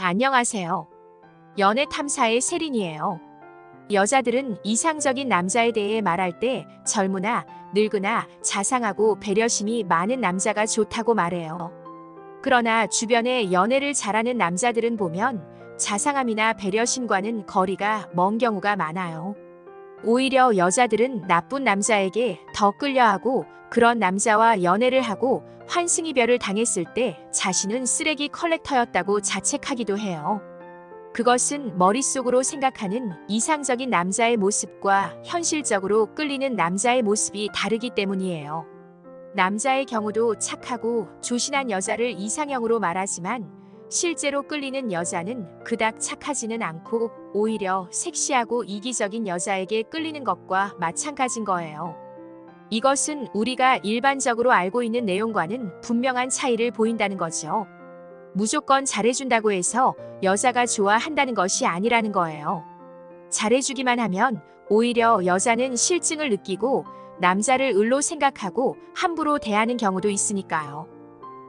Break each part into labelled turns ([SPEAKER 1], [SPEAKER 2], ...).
[SPEAKER 1] 안녕하세요. 연애 탐사의 세린이에요. 여자들은 이상적인 남자에 대해 말할 때 젊으나 늙으나 자상하고 배려심이 많은 남자가 좋다고 말해요. 그러나 주변에 연애를 잘하는 남자들은 보면 자상함이나 배려심과는 거리가 먼 경우가 많아요. 오히려 여자들은 나쁜 남자에게 더 끌려하고 그런 남자와 연애를 하고 환승이별을 당했을 때 자신은 쓰레기 컬렉터였다고 자책하기도 해요. 그것은 머릿속으로 생각하는 이상적인 남자의 모습과 현실적으로 끌리는 남자의 모습이 다르기 때문이에요. 남자의 경우도 착하고 조신한 여자를 이상형으로 말하지만 실제로 끌리는 여자는 그닥 착하지는 않고 오히려 섹시하고 이기적인 여자에게 끌리는 것과 마찬가지인 거예요. 이것은 우리가 일반적으로 알고 있는 내용과는 분명한 차이를 보인다는 거죠. 무조건 잘해준다고 해서 여자가 좋아한다는 것이 아니라는 거예요. 잘해주기만 하면 오히려 여자는 실증을 느끼고 남자를 을로 생각하고 함부로 대하는 경우도 있으니까요.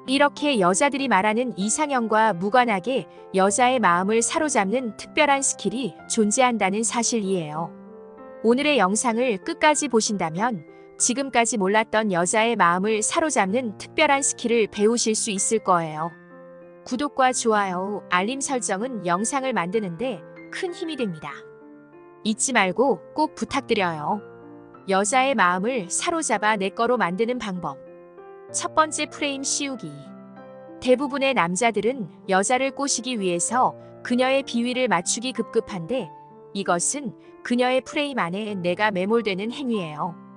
[SPEAKER 1] 이렇게 여자들이 말하는 이상형과 무관하게 여자의 마음을 사로잡는 특별한 스킬이 존재한다는 사실이에요. 오늘의 영상을 끝까지 보신다면 지금까지 몰랐던 여자의 마음을 사로잡는 특별한 스킬을 배우실 수 있을 거예요. 구독과 좋아요, 알림 설정은 영상을 만드는데 큰 힘이 됩니다. 잊지 말고 꼭 부탁드려요. 여자의 마음을 사로잡아 내 거로 만드는 방법. 첫 번째, 프레임 씌우기. 대부분의 남자들은 여자를 꼬시기 위해서 그녀의 비위를 맞추기 급급한데 이것은 그녀의 프레임 안에 내가 매몰되는 행위예요.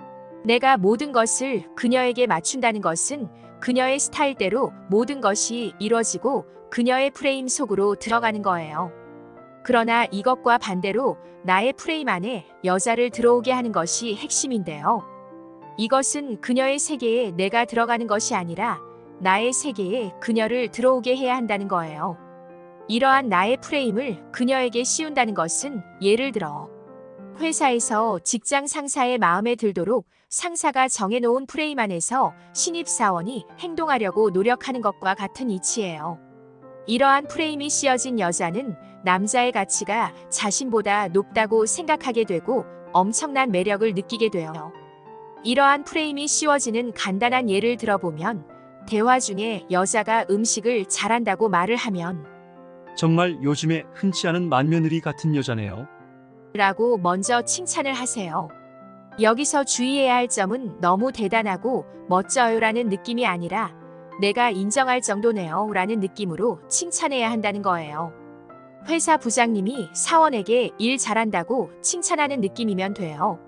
[SPEAKER 1] 내가 모든 것을 그녀에게 맞춘다는 것은 그녀의 스타일대로 모든 것이 이뤄지고 그녀의 프레임 속으로 들어가는 거예요. 그러나 이것과 반대로 나의 프레임 안에 여자를 들어오게 하는 것이 핵심인데요. 이것은 그녀의 세계에 내가 들어가는 것이 아니라 나의 세계에 그녀를 들어오게 해야 한다는 거예요. 이러한 나의 프레임을 그녀에게 씌운다는 것은 예를 들어 회사에서 직장 상사의 마음에 들도록 상사가 정해놓은 프레임 안에서 신입사원이 행동하려고 노력하는 것과 같은 이치예요. 이러한 프레임이 씌어진 여자는 남자의 가치가 자신보다 높다고 생각하게 되고 엄청난 매력을 느끼게 돼요. 이러한 프레임이 씌워지는 간단한 예를 들어보면 대화 중에 여자가 음식을 잘한다고 말을 하면
[SPEAKER 2] 정말 요즘에 흔치 않은 맏며느리 같은 여자네요.
[SPEAKER 1] 라고 먼저 칭찬을 하세요. 여기서 주의해야 할 점은 너무 대단하고 멋져요라는 느낌이 아니라 내가 인정할 정도네요 라는 느낌으로 칭찬해야 한다는 거예요. 회사 부장님이 사원에게 일 잘한다고 칭찬하는 느낌이면 돼요.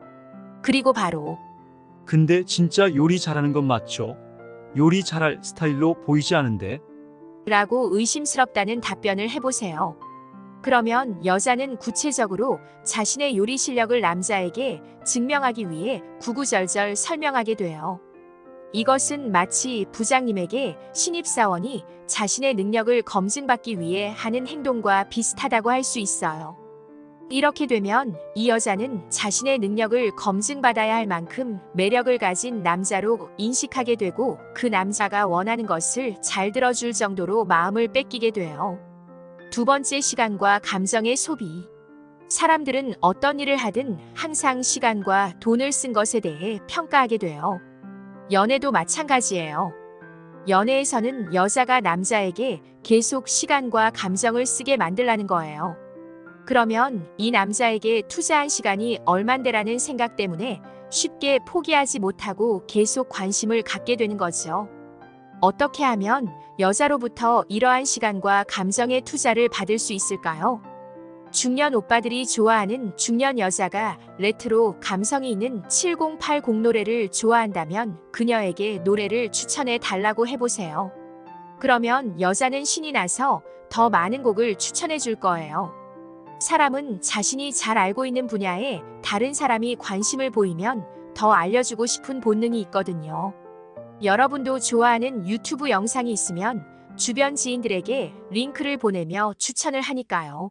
[SPEAKER 1] 그리고 바로
[SPEAKER 2] 근데 진짜 요리 잘하는 건 맞죠? 요리 잘할 스타일로 보이지 않은데?
[SPEAKER 1] 라고 의심스럽다는 답변을 해보세요. 그러면 여자는 구체적으로 자신의 요리 실력을 남자에게 증명하기 위해 구구절절 설명하게 돼요. 이것은 마치 부장님에게 신입사원이 자신의 능력을 검증받기 위해 하는 행동과 비슷하다고 할 수 있어요. 이렇게 되면 이 여자는 자신의 능력을 검증받아야 할 만큼 매력을 가진 남자로 인식하게 되고 그 남자가 원하는 것을 잘 들어줄 정도로 마음을 뺏기게 돼요. 두 번째, 시간과 감정의 소비. 사람들은 어떤 일을 하든 항상 시간과 돈을 쓴 것에 대해 평가하게 돼요. 연애도 마찬가지예요. 연애에서는 여자가 남자에게 계속 시간과 감정을 쓰게 만들라는 거예요. 그러면 이 남자에게 투자한 시간이 얼만데라는 생각 때문에 쉽게 포기하지 못하고 계속 관심을 갖게 되는 거죠. 어떻게 하면 여자로부터 이러한 시간과 감정의 투자를 받을 수 있을까요? 중년 오빠들이 좋아하는 중년 여자가 레트로 감성이 있는 7080 노래를 좋아한다면 그녀에게 노래를 추천해 달라고 해보세요. 그러면 여자는 신이 나서 더 많은 곡을 추천해 줄 거예요. 사람은 자신이 잘 알고 있는 분야에 다른 사람이 관심을 보이면 더 알려주고 싶은 본능이 있거든요. 여러분도 좋아하는 유튜브 영상이 있으면 주변 지인들에게 링크를 보내며 추천을 하니까요.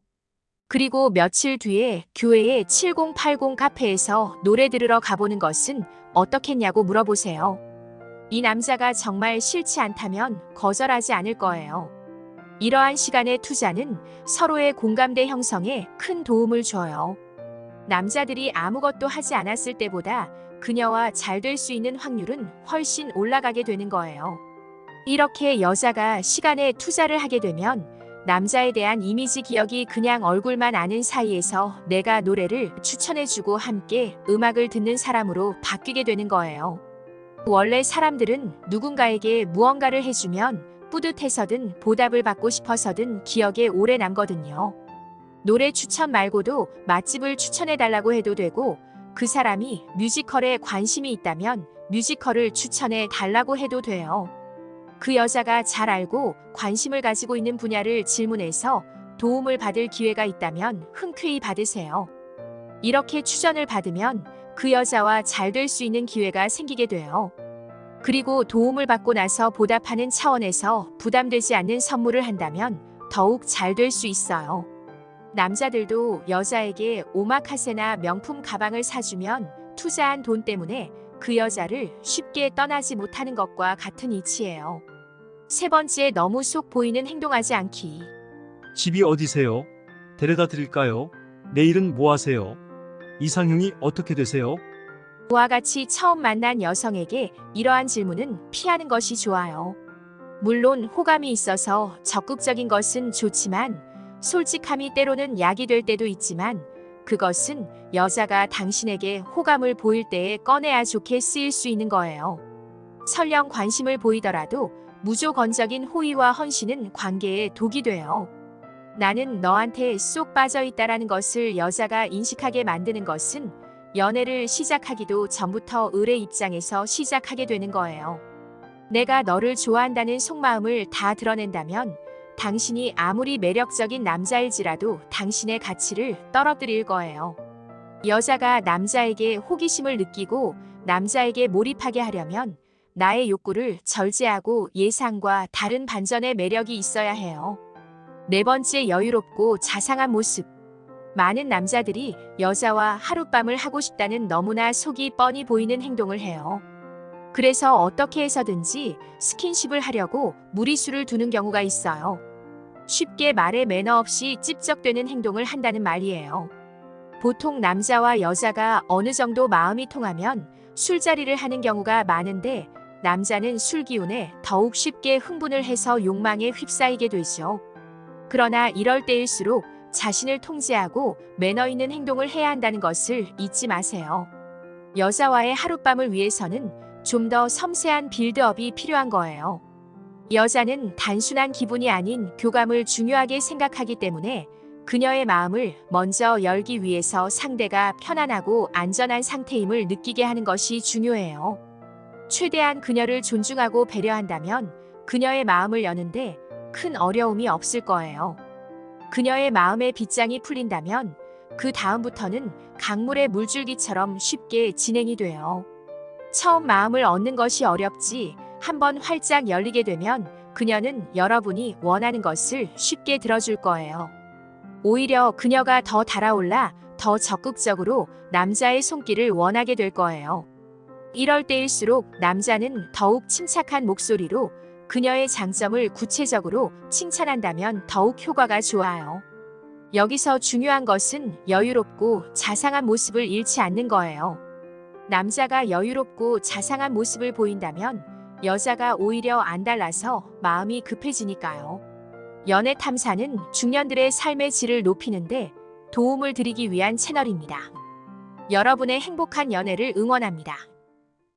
[SPEAKER 1] 그리고 며칠 뒤에 교회의 7080 카페에서 노래 들으러 가보는 것은 어떻겠냐고 물어보세요. 이 남자가 정말 싫지 않다면 거절하지 않을 거예요. 이러한 시간의 투자는 서로의 공감대 형성에 큰 도움을 줘요. 남자들이 아무것도 하지 않았을 때보다 그녀와 잘 될 수 있는 확률은 훨씬 올라가게 되는 거예요. 이렇게 여자가 시간에 투자를 하게 되면 남자에 대한 이미지 기억이 그냥 얼굴만 아는 사이에서 내가 노래를 추천해주고 함께 음악을 듣는 사람으로 바뀌게 되는 거예요. 원래 사람들은 누군가에게 무언가를 해주면 뿌듯해서든 보답을 받고 싶어서든 기억에 오래 남거든요. 노래 추천 말고도 맛집을 추천해달라고 해도 되고, 그 사람이 뮤지컬에 관심이 있다면 뮤지컬을 추천해 달라고 해도 돼요. 그 여자가 잘 알고 관심을 가지고 있는 분야를 질문해서 도움을 받을 기회가 있다면 흔쾌히 받으세요. 이렇게 추천을 받으면 그 여자와 잘 될 수 있는 기회가 생기게 돼요. 그리고 도움을 받고 나서 보답하는 차원에서 부담되지 않는 선물을 한다면 더욱 잘 될 수 있어요. 남자들도 여자에게 오마카세나 명품 가방을 사주면 투자한 돈 때문에 그 여자를 쉽게 떠나지 못하는 것과 같은 이치예요. 세 번째, 너무 속 보이는 행동하지 않기.
[SPEAKER 2] 집이 어디세요? 데려다 드릴까요? 내일은 뭐 하세요? 이상형이 어떻게 되세요?
[SPEAKER 1] 그와 같이 처음 만난 여성에게 이러한 질문은 피하는 것이 좋아요. 물론 호감이 있어서 적극적인 것은 좋지만 솔직함이 때로는 약이 될 때도 있지만 그것은 여자가 당신에게 호감을 보일 때에 꺼내야 좋게 쓰일 수 있는 거예요. 설령 관심을 보이더라도 무조건적인 호의와 헌신은 관계에 독이 돼요. 나는 너한테 쏙 빠져 있다라는 것을 여자가 인식하게 만드는 것은 연애를 시작하기도 전부터 을의 입장에서 시작하게 되는 거예요. 내가 너를 좋아한다는 속마음을 다 드러낸다면 당신이 아무리 매력적인 남자일지라도 당신의 가치를 떨어뜨릴 거예요. 여자가 남자에게 호기심을 느끼고 남자에게 몰입하게 하려면 나의 욕구를 절제하고 예상과 다른 반전의 매력이 있어야 해요. 네 번째, 여유롭고 자상한 모습. 많은 남자들이 여자와 하룻밤을 하고 싶다는 너무나 속이 뻔히 보이는 행동을 해요. 그래서 어떻게 해서든지 스킨십을 하려고 무리수를 두는 경우가 있어요. 쉽게 말해 매너 없이 찝적대는 행동을 한다는 말이에요. 보통 남자와 여자가 어느 정도 마음이 통하면 술자리를 하는 경우가 많은데 남자는 술 기운에 더욱 쉽게 흥분을 해서 욕망에 휩싸이게 되죠. 그러나 이럴 때일수록 자신을 통제하고 매너 있는 행동을 해야 한다는 것을 잊지 마세요. 여자와의 하룻밤을 위해서는 좀 더 섬세한 빌드업이 필요한 거예요. 여자는 단순한 기분이 아닌 교감을 중요하게 생각하기 때문에 그녀의 마음을 먼저 열기 위해서 상대가 편안하고 안전한 상태임을 느끼게 하는 것이 중요해요. 최대한 그녀를 존중하고 배려한다면 그녀의 마음을 여는데 큰 어려움이 없을 거예요. 그녀의 마음의 빗장이 풀린다면 그 다음부터는 강물의 물줄기처럼 쉽게 진행이 돼요. 처음 마음을 얻는 것이 어렵지 한번 활짝 열리게 되면 그녀는 여러분이 원하는 것을 쉽게 들어줄 거예요. 오히려 그녀가 더 달아올라 더 적극적으로 남자의 손길을 원하게 될 거예요. 이럴 때일수록 남자는 더욱 침착한 목소리로 그녀의 장점을 구체적으로 칭찬한다면 더욱 효과가 좋아요. 여기서 중요한 것은 여유롭고 자상한 모습을 잃지 않는 거예요. 남자가 여유롭고 자상한 모습을 보인다면 여자가 오히려 안달나서 마음이 급해지니까요. 연애 탐사는 중년들의 삶의 질을 높이는데 도움을 드리기 위한 채널입니다. 여러분의 행복한 연애를 응원합니다.